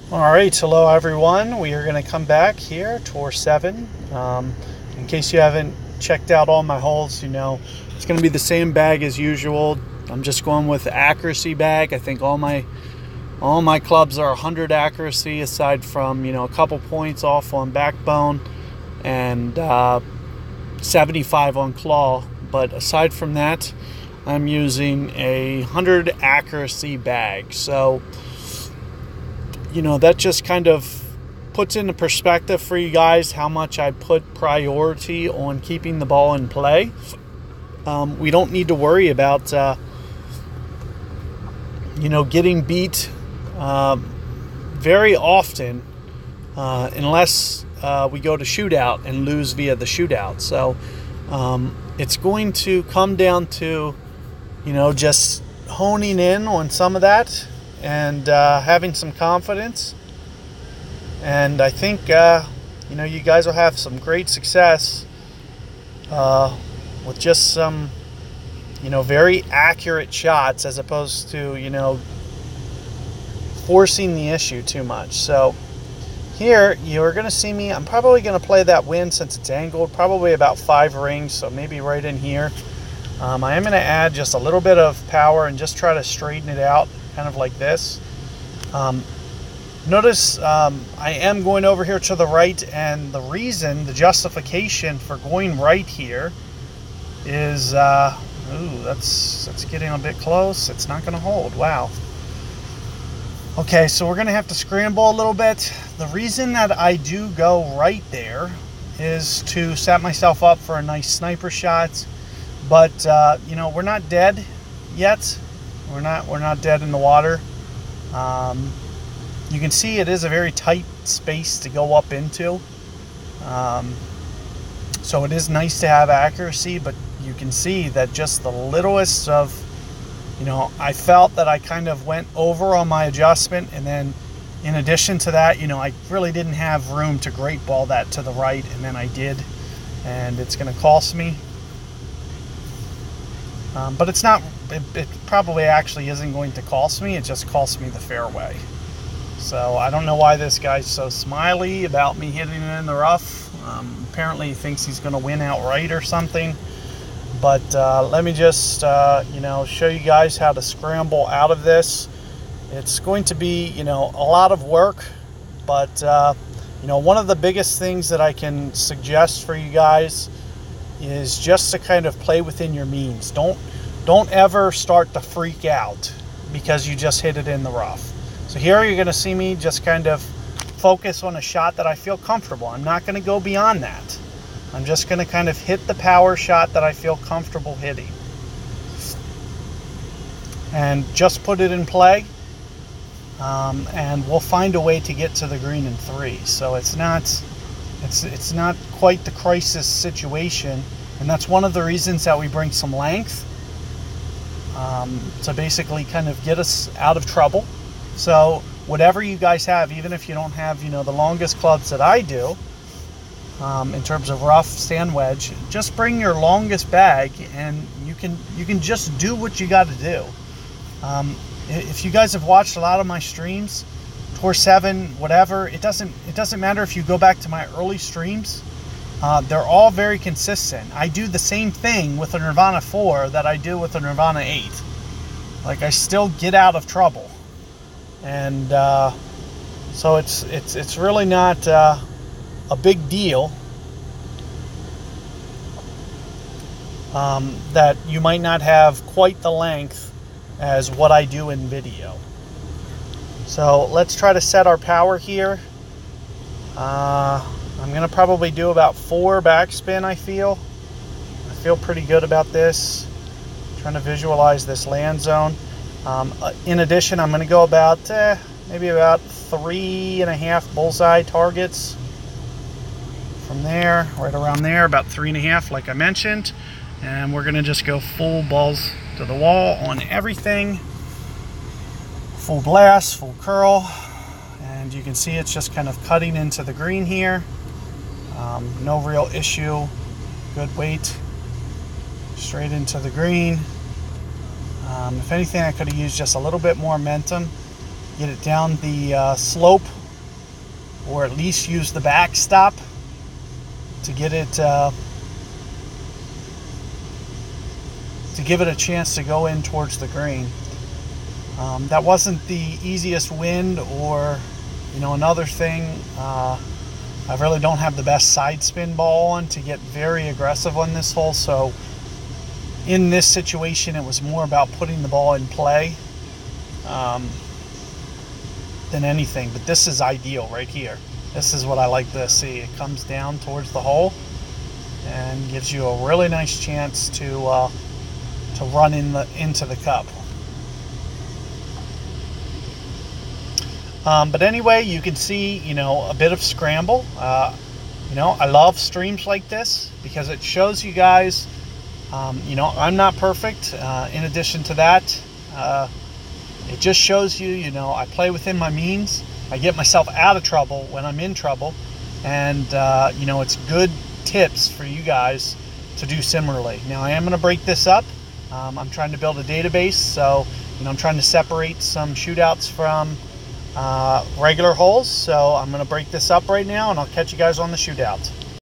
All right, hello everyone. We are going to come back here, tour 7. In case you haven't checked out all my holes, it's going to be the same bag as usual. I'm just going with the accuracy bag. I think all my clubs are 100 accuracy, aside from a couple points off on backbone and 75 on claw. But aside from that, I'm using a 100 accuracy bag. So that just kind of puts into perspective for you guys how much I put priority on keeping the ball in play. We don't need to worry about getting beat very often, unless we go to shootout and lose via the shootout. So it's going to come down to just honing in on some of that and having some confidence. And I think you guys will have some great success with just some very accurate shots, as opposed to forcing the issue too much. So here you're going to see me, I'm probably going to play that wind since it's angled, probably about 5 rings, so maybe right in here. I am going to add just a little bit of power and just try to straighten it out, kind of like this. Notice I am going over here to the right, and the justification for going right here is, ooh, that's getting a bit close. It's not going to hold. Wow. Okay, so we're going to have to scramble a little bit. The reason that I do go right there is to set myself up for a nice sniper shot. But we're not dead yet. We're not dead in the water. You can see it is a very tight space to go up into. So it is nice to have accuracy, but you can see that just the littlest of, I felt that I kind of went over on my adjustment, and then in addition to that, I really didn't have room to great ball that to the right, and then I did, and it's going to cost me. But it's not, it probably actually isn't going to cost me, it just costs me the fairway. So I don't know why this guy's so smiley about me hitting it in the rough. Apparently he thinks he's going to win outright or something. But let me just, show you guys how to scramble out of this. It's going to be, a lot of work. But, one of the biggest things that I can suggest for you guys is just to kind of play within your means. Don't ever start to freak out because you just hit it in the rough. So here you're going to see me just kind of focus on a shot that I feel comfortable. I'm not going to go beyond that. I'm just going to kind of hit the power shot that I feel comfortable hitting. And just put it in play. And we'll find a way to get to the green in 3. So it's not quite the crisis situation. And that's one of the reasons that we bring some length, to basically kind of get us out of trouble. So whatever you guys have, even if you don't have, the longest clubs that I do, in terms of rough, sand wedge, just bring your longest bag, and you can just do what you got to do. If you guys have watched a lot of my streams, Tour 7, whatever, it doesn't matter if you go back to my early streams. They're all very consistent. I do the same thing with a Nirvana 4 that I do with a Nirvana 8. Like, I still get out of trouble. And so it's really not a big deal that you might not have quite the length as what I do in video. So let's try to set our power here. I'm going to probably do about 4 backspin, I feel. I feel pretty good about this. Trying to visualize this land zone. In addition, I'm going to go about maybe about 3.5 bullseye targets. From there, right around there, about 3.5 like I mentioned. And we're going to just go full balls to the wall on everything. Full blast, full curl. And you can see it's just kind of cutting into the green here. No real issue. Good weight. Straight into the green. If anything, I could have used just a little bit more momentum. get it down the slope, or at least use the backstop to get it to give it a chance to go in towards the green. That wasn't the easiest wind, or another thing, I really don't have the best side spin ball on to get very aggressive on this hole, so in this situation it was more about putting the ball in play than anything. But this is ideal right here. This is what I like to see. It comes down towards the hole and gives you a really nice chance to run into the cup. But anyway, you can see, a bit of scramble. I love streams like this because it shows you guys, I'm not perfect. In addition to that, it just shows you, I play within my means. I get myself out of trouble when I'm in trouble. And, it's good tips for you guys to do similarly. Now, I am going to break this up. I'm trying to build a database. So, I'm trying to separate some shootouts from regular holes. So I'm going to break this up right now, and I'll catch you guys on the shootout.